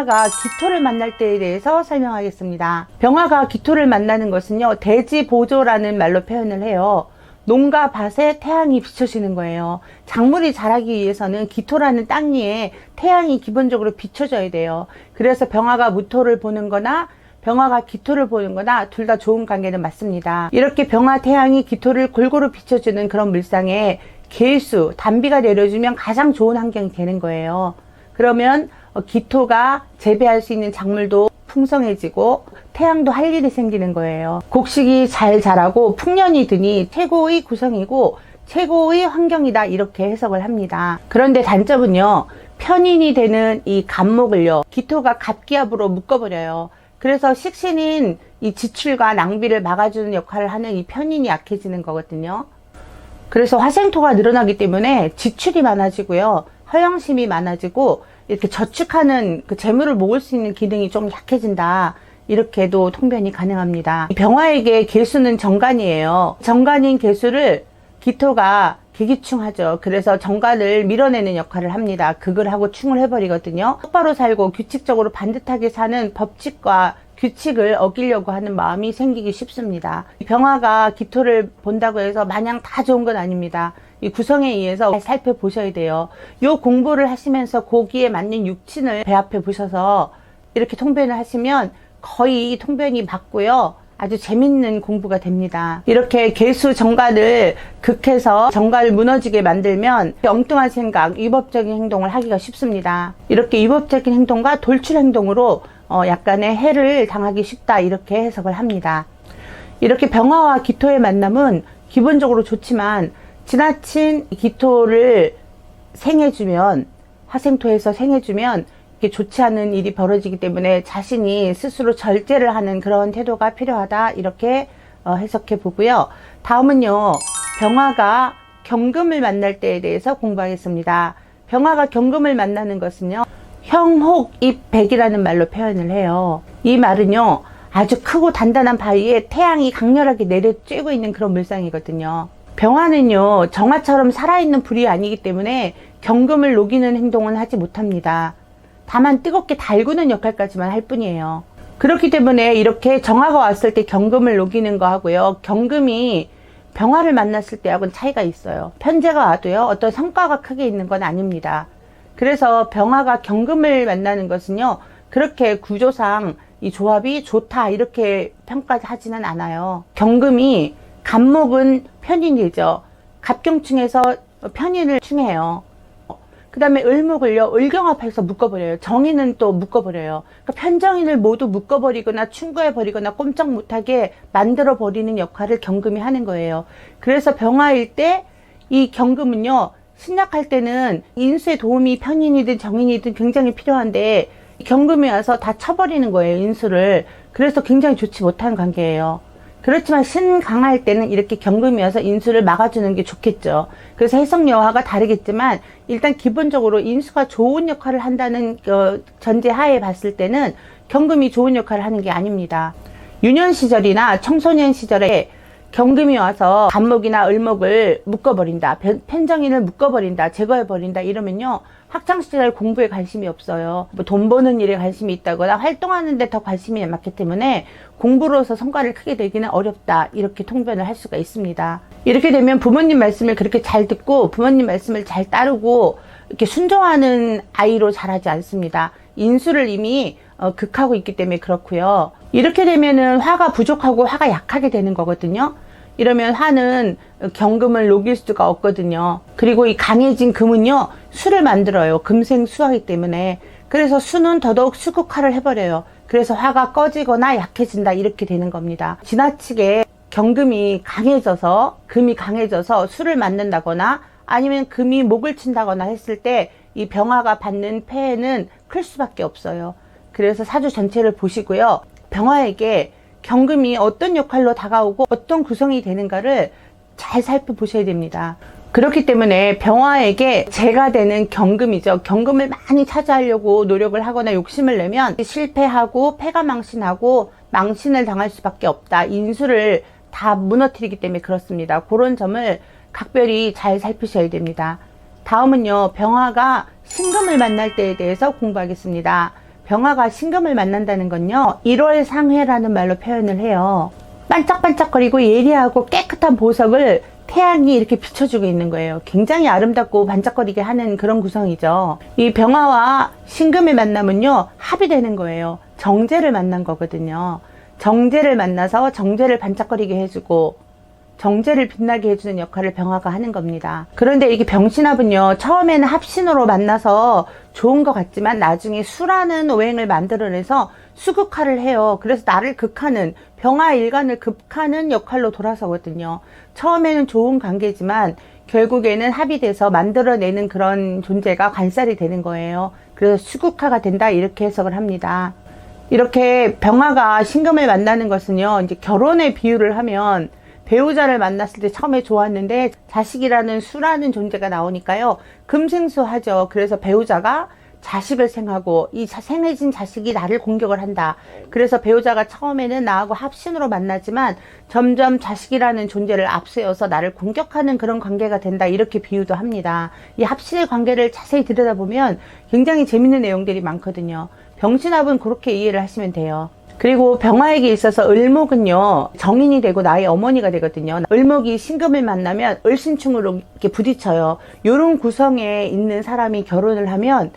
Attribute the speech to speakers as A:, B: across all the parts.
A: 병화가 기토를 만날 때에 대해서 설명하겠습니다. 병화가 기토를 만나는 것은요, 대지보조라는 말로 표현을 해요. 농가 밭에 태양이 비춰지는 거예요. 작물이 자라기 위해서는 기토라는 땅 위에 태양이 기본적으로 비춰져야 돼요. 그래서 병화가 무토를 보는 거나 병화가 기토를 보는 거나 둘 다 좋은 관계는 맞습니다. 이렇게 병화 태양이 기토를 골고루 비춰주는 그런 물상에 계수, 단비가 내려주면 가장 좋은 환경이 되는 거예요. 그러면 기토가 재배할 수 있는 작물도 풍성해지고 태양도 할 일이 생기는 거예요. 곡식이 잘 자라고 풍년이 드니 최고의 구성이고 최고의 환경이다, 이렇게 해석을 합니다. 그런데 단점은요, 편인이 되는 이 갑목을요, 기토가 갑기압으로 묶어버려요. 그래서 식신인 이 지출과 낭비를 막아주는 역할을 하는 이 편인이 약해지는 거거든요. 그래서 화생토가 늘어나기 때문에 지출이 많아지고요, 허영심이 많아지고 이렇게 저축하는 그 재물을 모을 수 있는 기능이 좀 약해진다, 이렇게도 통변이 가능합니다. 병화에게 계수는 정관이에요. 정관인 계수를 기토가 기기충하죠. 그래서 정관을 밀어내는 역할을 합니다. 극을 하고 충을 해버리거든요. 똑바로 살고 규칙적으로 반듯하게 사는 법칙과 규칙을 어기려고 하는 마음이 생기기 쉽습니다. 병화가 기토를 본다고 해서 마냥 다 좋은 건 아닙니다. 이 구성에 의해서 살펴보셔야 돼요. 요 공부를 하시면서 거기에 맞는 육친을 배합해 보셔서 이렇게 통변을 하시면 거의 통변이 맞고요, 아주 재밌는 공부가 됩니다. 이렇게 계수 정관을 극해서 정관을 무너지게 만들면 엉뚱한 생각, 위법적인 행동을 하기가 쉽습니다. 이렇게 위법적인 행동과 돌출 행동으로 약간의 해를 당하기 쉽다, 이렇게 해석을 합니다. 이렇게 병화와 기토의 만남은 기본적으로 좋지만 지나친 기토를 생해주면, 화생토에서 생해주면 이게 좋지 않은 일이 벌어지기 때문에 자신이 스스로 절제를 하는 그런 태도가 필요하다, 이렇게 해석해 보고요. 다음은요, 병화가 경금을 만날 때에 대해서 공부하겠습니다. 병화가 경금을 만나는 것은요, 형혹입백이라는 말로 표현을 해요. 이 말은요, 아주 크고 단단한 바위에 태양이 강렬하게 내려쬐고 있는 그런 물상이거든요. 병화는요, 정화처럼 살아있는 불이 아니기 때문에 경금을 녹이는 행동은 하지 못합니다. 다만 뜨겁게 달구는 역할까지만 할 뿐이에요. 그렇기 때문에 이렇게 정화가 왔을 때 경금을 녹이는 거 하고요, 경금이 병화를 만났을 때하고는 차이가 있어요. 편제가 와도요, 어떤 성과가 크게 있는 건 아닙니다. 그래서 병화가 경금을 만나는 것은요, 그렇게 구조상 이 조합이 좋다, 이렇게 평가하지는 않아요. 경금이 갑목은 편인이죠. 갑경충에서 편인을 충해요. 그 다음에 을목을요, 을경합해서 묶어버려요. 정인은 또 묶어버려요. 그러니까 편정인을 모두 묶어버리거나 충고해버리거나 꼼짝 못하게 만들어버리는 역할을 경금이 하는 거예요. 그래서 병화일 때 이 경금은요, 신약할 때는 인수의 도움이 편인이든 정인이든 굉장히 필요한데 경금이 와서 다 쳐버리는 거예요, 인수를. 그래서 굉장히 좋지 못한 관계예요. 그렇지만 신강할 때는 이렇게 경금이 와서 인수를 막아주는 게 좋겠죠. 그래서 해석 여하가 다르겠지만 일단 기본적으로 인수가 좋은 역할을 한다는 전제하에 봤을 때는 경금이 좋은 역할을 하는 게 아닙니다. 유년 시절이나 청소년 시절에 경금이 와서 갑목이나 을목을 묶어버린다, 편정인을 묶어버린다, 제거해버린다, 이러면요, 학창시절 공부에 관심이 없어요. 뭐 돈 버는 일에 관심이 있다거나 활동하는 데 더 관심이 많기 때문에 공부로서 성과를 크게 내기는 어렵다, 이렇게 통변을 할 수가 있습니다. 이렇게 되면 부모님 말씀을 그렇게 잘 듣고 부모님 말씀을 잘 따르고 이렇게 순종하는 아이로 자라지 않습니다. 인수를 이미 극하고 있기 때문에 그렇고요. 이렇게 되면은 화가 부족하고 화가 약하게 되는 거거든요. 이러면 화는 경금을 녹일 수가 없거든요. 그리고 이 강해진 금은요, 수를 만들어요. 금생수하기 때문에. 그래서 수는 더더욱 수극화를 해버려요. 그래서 화가 꺼지거나 약해진다, 이렇게 되는 겁니다. 지나치게 경금이 강해져서, 금이 강해져서 수를 만든다거나 아니면 금이 목을 친다거나 했을 때 이 병화가 받는 폐해는 클 수밖에 없어요. 그래서 사주 전체를 보시고요, 병화에게 경금이 어떤 역할로 다가오고 어떤 구성이 되는가를 잘 살펴보셔야 됩니다. 그렇기 때문에 병화에게 재가 되는 경금이죠. 경금을 많이 차지하려고 노력을 하거나 욕심을 내면 실패하고 패가망신하고 망신을 당할 수밖에 없다. 인수를 다 무너뜨리기 때문에 그렇습니다. 그런 점을 각별히 잘 살피셔야 됩니다. 다음은요, 병화가 신금을 만날 때에 대해서 공부하겠습니다. 병화가 신금을 만난다는 건요, 1월 상회라는 말로 표현을 해요. 반짝반짝거리고 예리하고 깨끗한 보석을 태양이 이렇게 비춰주고 있는 거예요. 굉장히 아름답고 반짝거리게 하는 그런 구성이죠. 이 병화와 신금의 만남은요, 합이 되는 거예요. 정제를 만난 거거든요. 정제를 만나서 정제를 반짝거리게 해주고 정제를 빛나게 해주는 역할을 병화가 하는 겁니다. 그런데 이게 병신합은요, 처음에는 합신으로 만나서 좋은 것 같지만 나중에 수라는 오행을 만들어내서 수극화를 해요. 그래서 나를 극하는, 병화 일간을 극하는 역할로 돌아서거든요. 처음에는 좋은 관계지만 결국에는 합이 돼서 만들어내는 그런 존재가 관살이 되는 거예요. 그래서 수극화가 된다, 이렇게 해석을 합니다. 이렇게 병화가 신금을 만나는 것은요, 이제 결혼에 비유를 하면 배우자를 만났을 때 처음에 좋았는데 자식이라는 수라는 존재가 나오니까요, 금생수하죠. 그래서 배우자가 자식을 생하고 이 생해진 자식이 나를 공격을 한다. 그래서 배우자가 처음에는 나하고 합신으로 만나지만 점점 자식이라는 존재를 앞세워서 나를 공격하는 그런 관계가 된다, 이렇게 비유도 합니다. 이 합신의 관계를 자세히 들여다보면 굉장히 재밌는 내용들이 많거든요. 병신합은 그렇게 이해를 하시면 돼요. 그리고 병화에게 있어서 을목은요, 정인이 되고 나의 어머니가 되거든요. 을목이 신금을 만나면 을신충으로 이렇게 부딪혀요. 이런 구성에 있는 사람이 결혼을 하면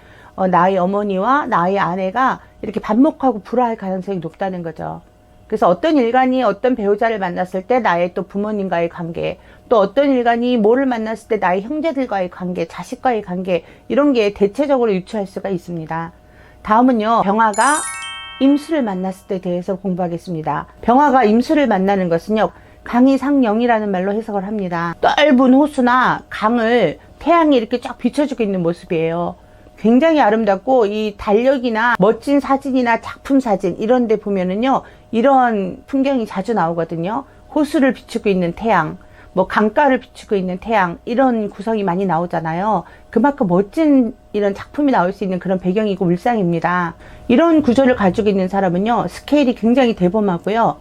A: 나의 어머니와 나의 아내가 이렇게 반목하고 불화할 가능성이 높다는 거죠. 그래서 어떤 일간이 어떤 배우자를 만났을 때 나의 또 부모님과의 관계, 또 어떤 일간이 뭐를 만났을 때 나의 형제들과의 관계, 자식과의 관계, 이런 게 대체적으로 유추할 수가 있습니다. 다음은요, 병화가 임수를 만났을 때 대해서 공부하겠습니다. 병화가 임수를 만나는 것은요, 강이상영이라는 말로 해석을 합니다. 넓은 호수나 강을 태양이 이렇게 쫙 비춰주고 있는 모습이에요. 굉장히 아름답고, 이 달력이나 멋진 사진이나 작품 사진 이런 데 보면은요, 이런 풍경이 자주 나오거든요. 호수를 비추고 있는 태양, 뭐 강가를 비추고 있는 태양, 이런 구성이 많이 나오잖아요. 그만큼 멋진 이런 작품이 나올 수 있는 그런 배경이고 물상입니다. 이런 구조를 가지고 있는 사람은요, 스케일이 굉장히 대범하고요,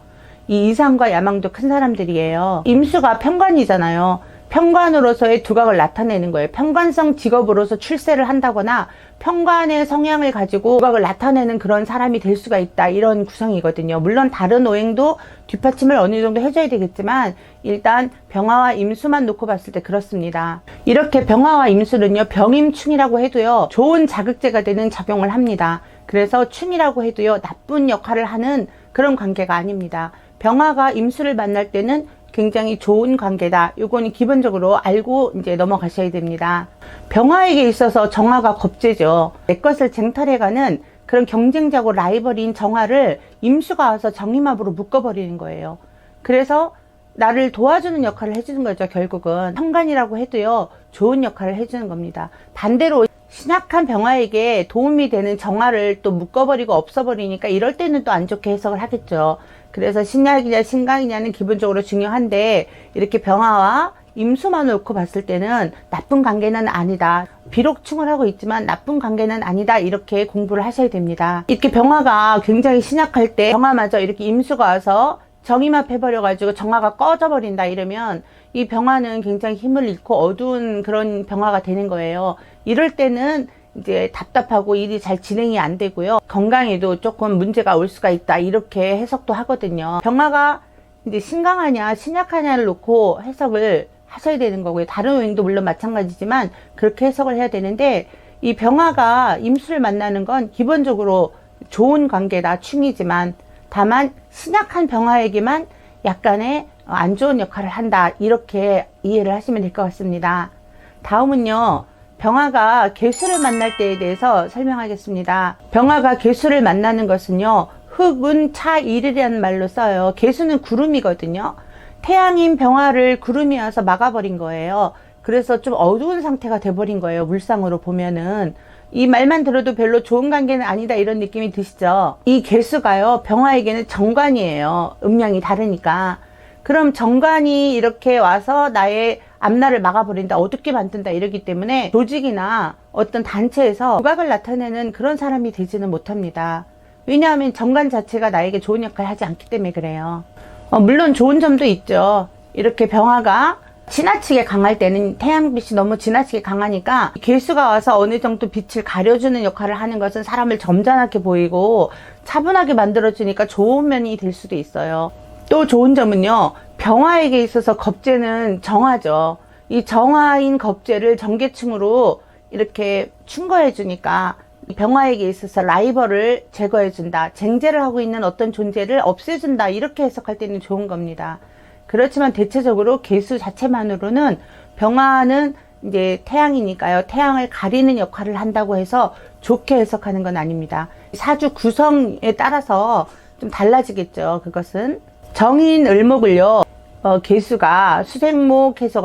A: 이 이상과 야망도 큰 사람들이에요. 임수가 편관이잖아요. 편관으로서의 두각을 나타내는 거예요. 편관성 직업으로서 출세를 한다거나 편관의 성향을 가지고 두각을 나타내는 그런 사람이 될 수가 있다, 이런 구성이거든요. 물론 다른 오행도 뒷받침을 어느 정도 해줘야 되겠지만 일단 병화와 임수만 놓고 봤을 때 그렇습니다. 이렇게 병화와 임수는요, 병임충이라고 해도요, 좋은 자극제가 되는 작용을 합니다. 그래서 충이라고 해도요, 나쁜 역할을 하는 그런 관계가 아닙니다. 병화가 임수를 만날 때는 굉장히 좋은 관계다. 요거는 기본적으로 알고 이제 넘어가셔야 됩니다. 병화에게 있어서 정화가 겁재죠. 내 것을 쟁탈해가는 그런 경쟁자고 라이벌인 정화를 임수가 와서 정임합으로 묶어버리는 거예요. 그래서 나를 도와주는 역할을 해주는 거죠. 결국은 현관이라고 해도요, 좋은 역할을 해주는 겁니다. 반대로 신약한 병화에게 도움이 되는 정화를 또 묶어버리고 없어버리니까 이럴 때는 또 안 좋게 해석을 하겠죠. 그래서 신약이냐 신강이냐는 기본적으로 중요한데, 이렇게 병화와 임수만 놓고 봤을 때는 나쁜 관계는 아니다. 비록 충을 하고 있지만 나쁜 관계는 아니다. 이렇게 공부를 하셔야 됩니다. 이렇게 병화가 굉장히 신약할 때 병화마저 이렇게 임수가 와서 정임합 해버려가지고 정화가 꺼져버린다, 이러면 이 병화는 굉장히 힘을 잃고 어두운 그런 병화가 되는 거예요. 이럴 때는 이제 답답하고 일이 잘 진행이 안 되고요, 건강에도 조금 문제가 올 수가 있다, 이렇게 해석도 하거든요. 병화가 이제 신강하냐 신약하냐를 놓고 해석을 하셔야 되는 거고요. 다른 오행도 물론 마찬가지지만 그렇게 해석을 해야 되는데, 이 병화가 임수를 만나는 건 기본적으로 좋은 관계다, 충이지만 다만 신약한 병화에게만 약간의 안 좋은 역할을 한다, 이렇게 이해를 하시면 될 것 같습니다. 다음은요, 병화가 개수를 만날 때에 대해서 설명하겠습니다. 병화가 개수를 만나는 것은요, 흑운 차일이라는 말로 써요. 개수는 구름이거든요. 태양인 병화를 구름이 와서 막아버린 거예요. 그래서 좀 어두운 상태가 돼버린 거예요. 물상으로 보면은. 이 말만 들어도 별로 좋은 관계는 아니다, 이런 느낌이 드시죠? 이 개수가요, 병화에게는 정관이에요. 음량이 다르니까. 그럼 정관이 이렇게 와서 나의 앞날을 막아버린다, 어둡게 만든다, 이러기 때문에 조직이나 어떤 단체에서 두각을 나타내는 그런 사람이 되지는 못합니다. 왜냐하면 정관 자체가 나에게 좋은 역할을 하지 않기 때문에 그래요. 물론 좋은 점도 있죠. 이렇게 병화가 지나치게 강할 때는 태양빛이 너무 지나치게 강하니까 괴수가 와서 어느 정도 빛을 가려주는 역할을 하는 것은 사람을 점잖게 보이고 차분하게 만들어주니까 좋은 면이 될 수도 있어요. 또 좋은 점은요, 병화에게 있어서 겁재는 정화죠. 이 정화인 겁재를 정계충으로 이렇게 충거해 주니까 병화에게 있어서 라이벌을 제거해 준다, 쟁제를 하고 있는 어떤 존재를 없애준다, 이렇게 해석할 때는 좋은 겁니다. 그렇지만 대체적으로 개수 자체만으로는 병화는 이제 태양이니까요, 태양을 가리는 역할을 한다고 해서 좋게 해석하는 건 아닙니다. 사주 구성에 따라서 좀 달라지겠죠. 그것은 정인 을목을요, 개수가 수생목 해서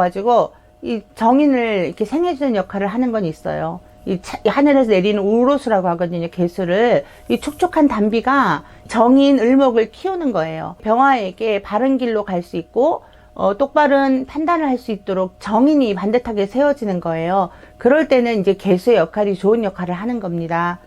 A: 이 정인을 이렇게 생해주는 역할을 하는 건 있어요. 이 하늘에서 내리는 우로수라고 하거든요. 개수를. 이 촉촉한 단비가 정인 을목을 키우는 거예요. 병화에게 바른 길로 갈 수 있고 똑바른 판단을 할 수 있도록 정인이 반듯하게 세워지는 거예요. 그럴 때는 이제 개수의 역할이 좋은 역할을 하는 겁니다.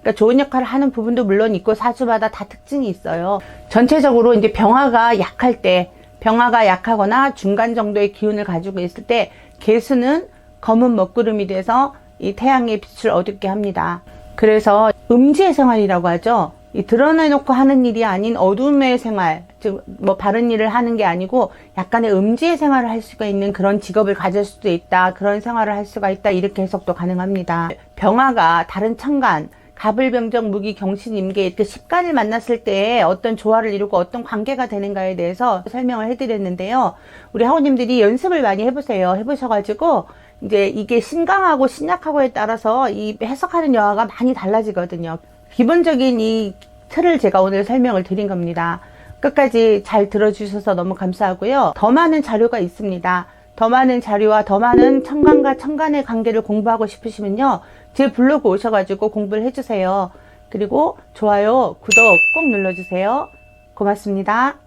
A: 그러니까 좋은 역할을 하는 부분도 물론 있고 사주마다 다 특징이 있어요. 전체적으로 이제 병화가 약할 때, 병화가 약하거나 중간 정도의 기운을 가지고 있을 때 개수는 검은 먹구름이 돼서 이 태양의 빛을 어둡게 합니다. 그래서 음지의 생활이라고 하죠. 이 드러내놓고 하는 일이 아닌 어둠의 생활, 즉 뭐 바른 일을 하는 게 아니고 약간의 음지의 생활을 할 수가 있는 그런 직업을 가질 수도 있다, 그런 생활을 할 수가 있다, 이렇게 해석도 가능합니다. 병화가 다른 천간, 갑을병정, 무기, 경신, 임계 이렇게 10간을 만났을 때 어떤 조화를 이루고 어떤 관계가 되는가에 대해서 설명을 해드렸는데요. 우리 하오님들이 연습을 많이 해보세요. 해보셔가지고 이제 이게 신강하고 신약하고에 따라서 이 해석하는 여하가 많이 달라지거든요. 기본적인 이 틀을 제가 오늘 설명을 드린 겁니다. 끝까지 잘 들어주셔서 너무 감사하고요. 더 많은 자료가 있습니다. 더 많은 자료와 더 많은 천간과 천간의 관계를 공부하고 싶으시면요, 제 블로그 오셔가지고 공부를 해주세요. 그리고 좋아요, 구독 꼭 눌러주세요. 고맙습니다.